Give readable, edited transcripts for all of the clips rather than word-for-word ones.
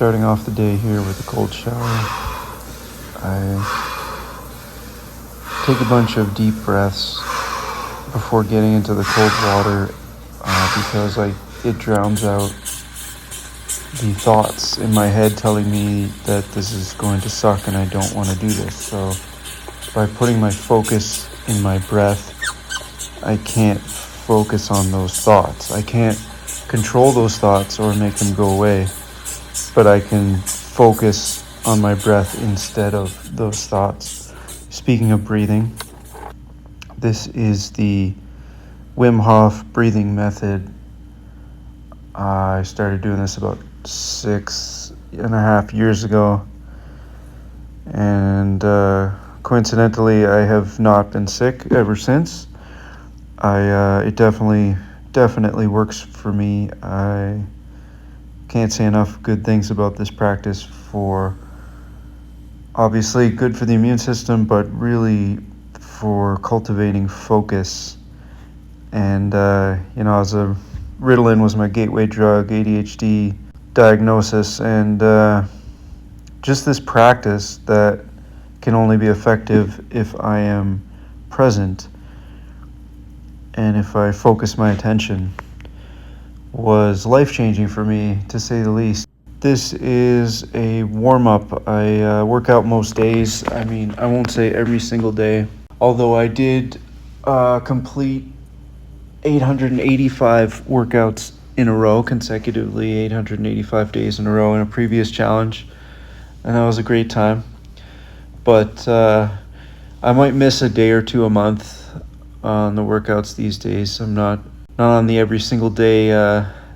starting off the day here with a cold shower. I take a bunch of deep breaths before getting into the cold water because it drowns out the thoughts in my head telling me that this is going to suck and I don't want to do this. So by putting my focus in my breath, I can't focus on those thoughts. I can't control those thoughts or make them go away, but I can focus on my breath instead of those thoughts. Speaking of breathing, this is the Wim Hof breathing method. I started doing this about 6.5 years ago, and coincidentally I have not been sick ever since. It definitely works for me. I can't say enough good things about this practice. For obviously good for the immune system, but really for cultivating focus. And as a Ritalin was my gateway drug, ADHD diagnosis, and just this practice that can only be effective if I am present and if I focus my attention, was life-changing for me, to say the least. This is a warm-up. I work out most days. I mean, I won't say every single day, although I did complete 885 workouts in a row consecutively, 885 days in a row in a previous challenge, and that was a great time. But I might miss a day or two a month on the workouts these days. I'm not on the every single day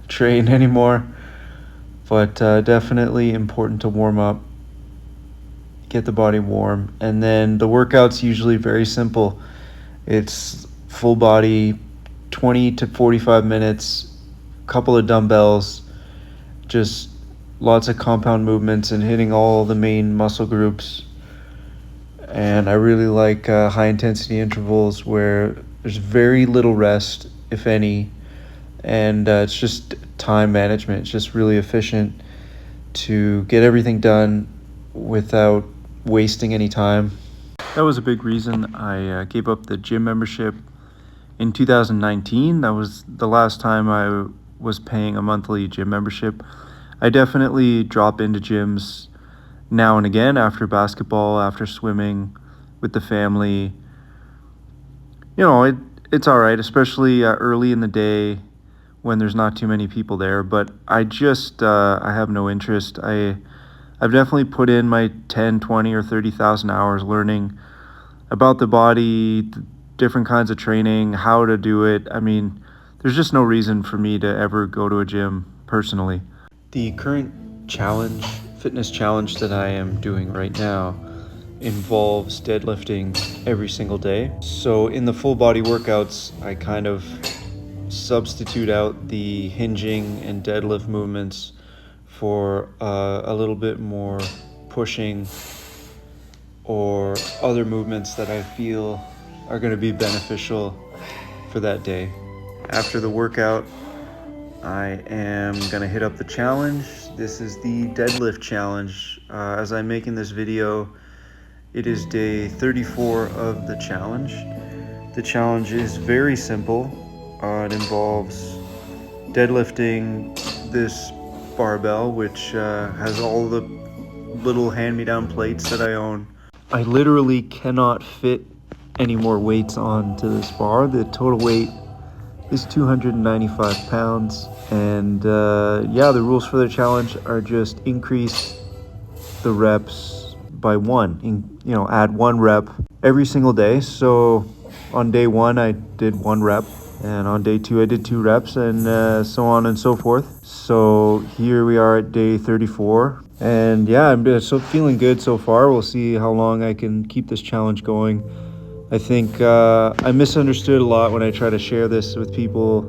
train anymore, but definitely important to warm up, get the body warm, and then the workout's usually very simple. It's full body, 20 to 45 minutes, couple of dumbbells, just lots of compound movements and hitting all the main muscle groups. And I really like high intensity intervals where there's very little rest, if any, and it's just time management. It's just really efficient to get everything done without wasting any time. That was a big reason I gave up the gym membership in 2019. That was the last time I was paying a monthly gym membership. I definitely drop into gyms now and again after basketball, after swimming with the family. It's all right, especially early in the day when there's not too many people there. But I have no interest. I've definitely put in my 10, 20, or 30,000 hours learning about the body, different kinds of training, how to do it. I mean, there's just no reason for me to ever go to a gym personally. The current fitness challenge that I am doing right now involves deadlifting every single day. So in the full body workouts, I kind of substitute out the hinging and deadlift movements for a little bit more pushing or other movements that I feel are going to be beneficial for that day. After the workout, I am going to hit up the challenge. This is the deadlift challenge. As I'm making this video, it is day 34 of the challenge. The challenge is very simple. It involves deadlifting this barbell, which has all the little hand-me-down plates that I own. I literally cannot fit any more weights onto this bar. The total weight is 295 pounds. And the rules for the challenge are just increase the reps by one. Add 1 rep every single day. So on day 1, I did 1 rep. And on day 2, I did 2 reps, and so on and so forth. So here we are at day 34. And I'm so feeling good so far. We'll see how long I can keep this challenge going. I think I misunderstood a lot when I try to share this with people.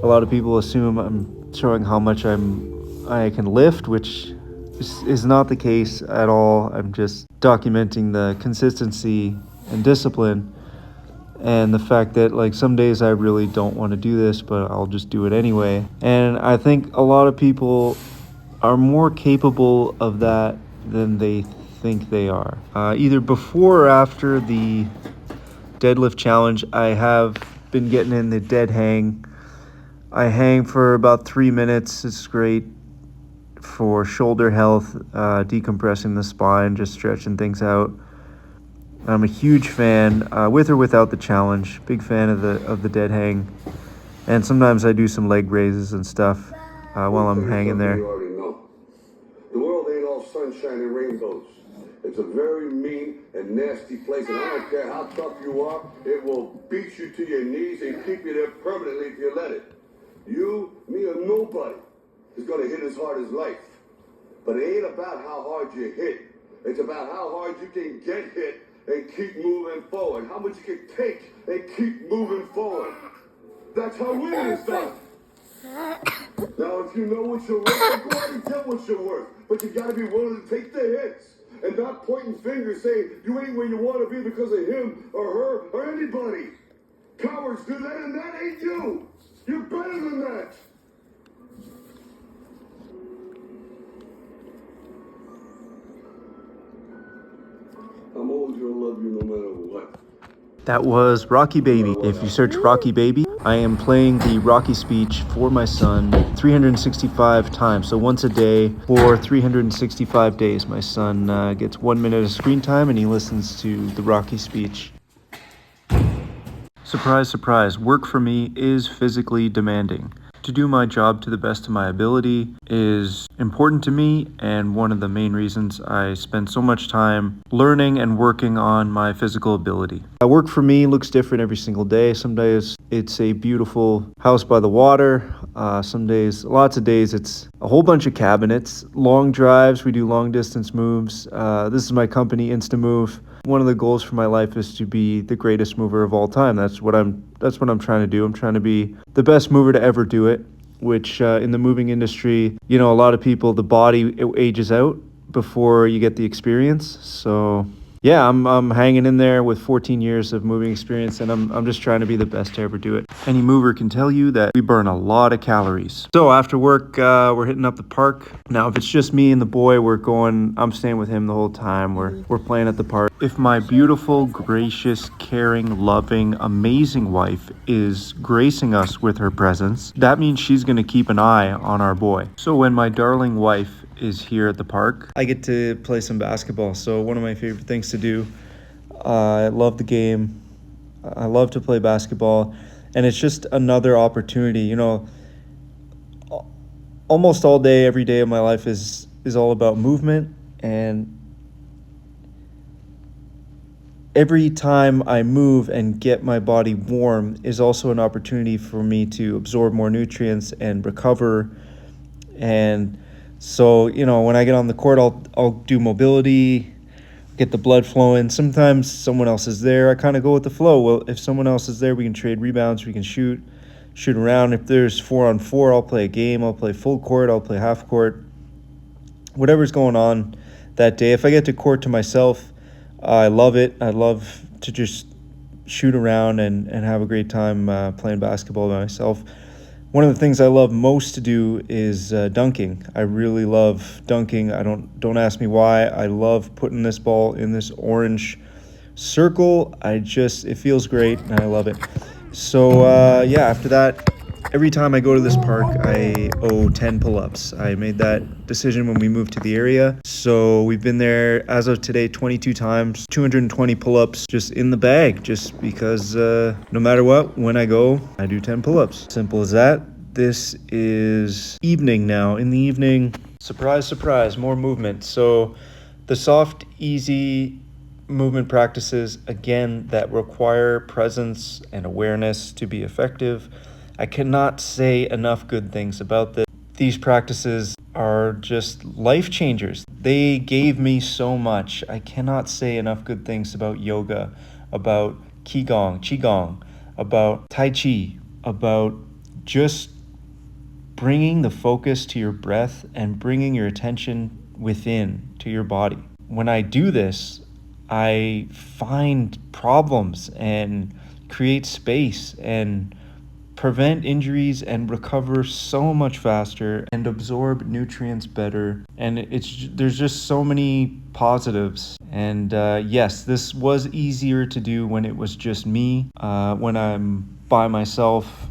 A lot of people assume I'm showing how much I can lift, which is not the case at all. I'm just documenting the consistency and discipline, and the fact that some days I really don't want to do this, but I'll just do it anyway. And I think a lot of people are more capable of that than they think they are. Either before or after the deadlift challenge, I have been getting in the dead hang. I hang for about 3 minutes. It's great for shoulder health, decompressing the spine, just stretching things out. I'm a huge fan, with or without the challenge. Big fan of the dead hang, and sometimes I do some leg raises and stuff while I'm hanging there. You already know. The world ain't all sunshine and rainbows. It's a very mean and nasty place, and I don't care how tough you are, it will beat you to your knees and keep you there permanently if you let it. You, me, or nobody is gonna hit as hard as life. But it ain't about how hard you hit. It's about how hard you can get hit and keep moving forward. How much you can take and keep moving forward. That's how winning is done. Now, if you know what you're worth, then go out and get what you're worth. But you gotta be willing to take the hits and not pointing fingers saying you ain't where you want to be because of him or her or anybody. Cowards do that, and that ain't you. You're better than that. I'm always gonna love you no matter what. That was Rocky Baby. If you search Rocky Baby, I am playing the Rocky speech for my son 365 times. So once a day for 365 days. My son gets 1 minute of screen time and he listens to the Rocky speech. Surprise, surprise, work for me is physically demanding. To do my job to the best of my ability is important to me, and one of the main reasons I spend so much time learning and working on my physical ability. Work for me looks different every single day. Some days it's a beautiful house by the water. Some days, lots of days, it's a whole bunch of cabinets, long drives. We do long distance moves. This is my company, Instamove. One of the goals for my life is to be the greatest mover of all time. That's what I'm trying to do. I'm trying to be the best mover to ever do it, which in the moving industry, a lot of people, the body, it ages out before you get the experience. So yeah, I'm hanging in there with 14 years of moving experience, and I'm just trying to be the best to ever do it. Any mover can tell you that we burn a lot of calories. So after work, we're hitting up the park. Now, if it's just me and the boy, I'm staying with him the whole time. We're playing at the park. If my beautiful, gracious, caring, loving, amazing wife is gracing us with her presence, that means she's gonna keep an eye on our boy. So when my darling wife is here at the park, I get to play some basketball. So one of my favorite things to do. I love the game. I love to play basketball, and it's just another opportunity. Almost all day, every day of my life is all about movement, and every time I move and get my body warm is also an opportunity for me to absorb more nutrients and recover. And so, when I get on the court, I'll do mobility, get the blood flowing. Sometimes someone else is there. I kind of go with the flow. Well, if someone else is there, we can trade rebounds. We can shoot around. If there's 4-on-4, I'll play a game. I'll play full court. I'll play half court. Whatever's going on that day. If I get to court to myself, I love it. I love to just shoot around and have a great time playing basketball by myself. One of the things I love most to do is dunking. I really love dunking. Don't ask me why. I love putting this ball in this orange circle. It feels great, and I love it. So after that, every time I go to this park, I owe 10 pull-ups. I made that decision when we moved to the area. So we've been there, as of today, 22 times, 220 pull-ups just in the bag, just because no matter what, when I go, I do 10 pull-ups. Simple as that. This is evening now. In the evening, surprise, surprise, more movement. So the soft, easy movement practices, again, that require presence and awareness to be effective. I cannot say enough good things about this. These practices are just life changers. They gave me so much. I cannot say enough good things about yoga, about qigong, about tai chi, about just bringing the focus to your breath and bringing your attention within to your body. When I do this, I find problems and create space and prevent injuries and recover so much faster and absorb nutrients better. And there's just so many positives. And yes, this was easier to do when it was just me. When I'm by myself,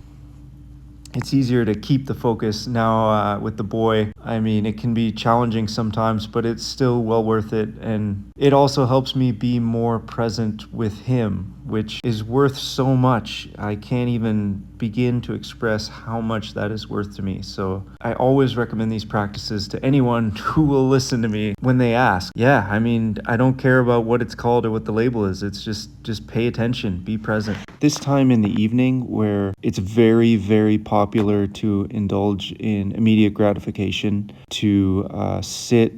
it's easier to keep the focus. Now with the boy, I mean, it can be challenging sometimes, but it's still well worth it. And it also helps me be more present with him, which is worth so much. I can't even begin to express how much that is worth to me. So I always recommend these practices to anyone who will listen to me when they ask. Yeah, I mean, I don't care about what it's called or what the label is. It's just pay attention, be present. This time in the evening where it's very, very popular to indulge in immediate gratification, to sit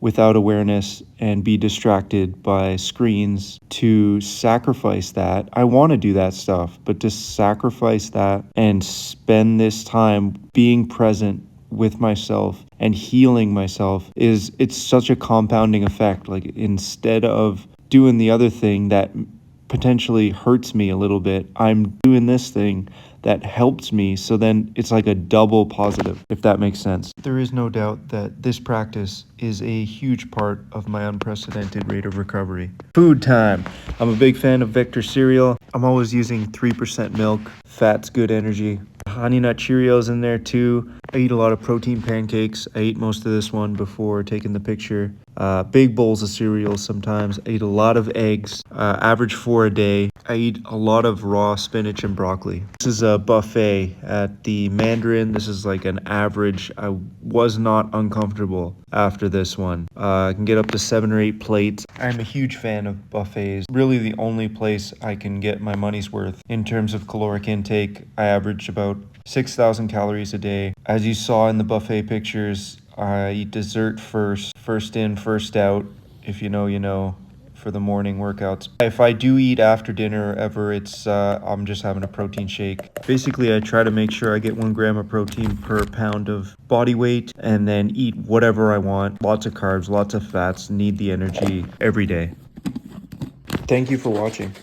without awareness and be distracted by screens, to sacrifice that. I want to do that stuff, but to sacrifice that and spend this time being present with myself and healing myself it's such a compounding effect. Like, instead of doing the other thing that potentially hurts me a little bit, I'm doing this thing that helps me. So then it's like a double positive, if that makes sense. There is no doubt that this practice is a huge part of my unprecedented rate of recovery. Food time. I'm a big fan of Vector cereal. I'm always using 3% milk. Fat's good energy. Honey Nut Cheerios in there too. I eat a lot of protein pancakes. I ate most of this one before taking the picture. Big bowls of cereal sometimes. I eat a lot of eggs, average 4 a day. I eat a lot of raw spinach and broccoli. This is a buffet at the Mandarin. This is like an average. I was not uncomfortable after this one. I can get up to 7 or 8 plates. I'm a huge fan of buffets. Really the only place I can get my money's worth in terms of caloric intake. I average about 6,000 calories a day. As you saw in the buffet pictures, I eat dessert first in, first out. If you know, you know, for the morning workouts. If I do eat after dinner ever, it's I'm just having a protein shake. Basically, I try to make sure I get 1 gram of protein per pound of body weight and then eat whatever I want. Lots of carbs, lots of fats, need the energy every day. Thank you for watching.